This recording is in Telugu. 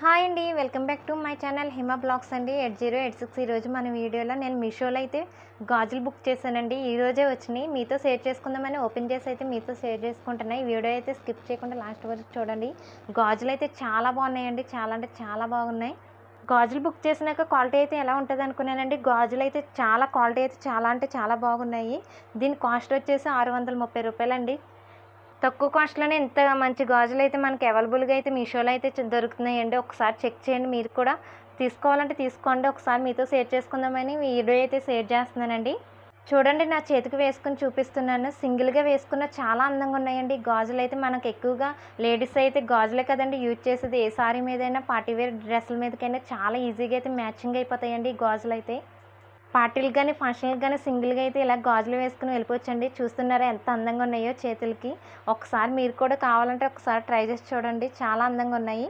హాయ్ అండి, welcome back to my channel Hima blogs అండి. 8086 ఈరోజు మన వీడియోలో నేను మీషోలో అయితే గాజులు బుక్ చేశానండి. ఈరోజే వచ్చినాయి, మీతో షేర్ చేసుకుందామని ఓపెన్ చేసి అయితే మీతో షేర్ చేసుకుంటున్నాయి. ఈ వీడియో అయితే స్కిప్ చేయకుండా లాస్ట్ వరకు చూడండి. గాజులు అయితే చాలా బాగున్నాయండి, చాలా అంటే చాలా బాగున్నాయి. గాజులు బుక్ చేసినాక క్వాలిటీ అయితే ఎలా ఉంటుంది అనుకున్నానండి. గాజులు అయితే చాలా క్వాలిటీ అయితే చాలా అంటే చాలా బాగున్నాయి. దీని కాస్ట్ వచ్చేసి 630 రూపాయలండి. తక్కువ కాస్ట్‌లోనే ఇంత మంచి గాజులైతే మనకి అవైలబుల్‌గా అయితే మీషోలో అయితే దొరుకుతున్నాయండి. ఒకసారి చెక్ చేయండి మీరు కూడా. తీసుకోవాలంటే తీసుకోండి. ఒకసారి మీతో షేర్ చేసుకుందామని వీడియో అయితే షేర్ చేస్తున్నానండి. చూడండి, నా చేతికి వేసుకొని చూపిస్తున్నాను. సింగిల్‌గా వేసుకున్న చాలా అందంగా ఉన్నాయండి. గాజులైతే మనకు ఎక్కువగా లేడీస్ అయితే గాజులే కదండీ యూజ్ చేసేది. ఏ సారీ మీదైనా పార్టీ వేర్ డ్రెస్సుల మీదకైనా చాలా ఈజీగా అయితే మ్యాచింగ్ అయిపోతాయండి ఈ గాజులైతే. పార్టీలకు గానీ, ఫంక్షన్‌లకి గానీ సింగిల్‌గా అయితే ఇలా గాజులు వేసుకొని వెళ్ళిపోవచ్చండి. చూస్తున్నారా ఎంత అందంగా ఉన్నాయో చేతులకి. ఒకసారి మీరు కూడా కావాలంటే ఒకసారి ట్రై చేసి చూడండి. చాలా అందంగా ఉన్నాయి.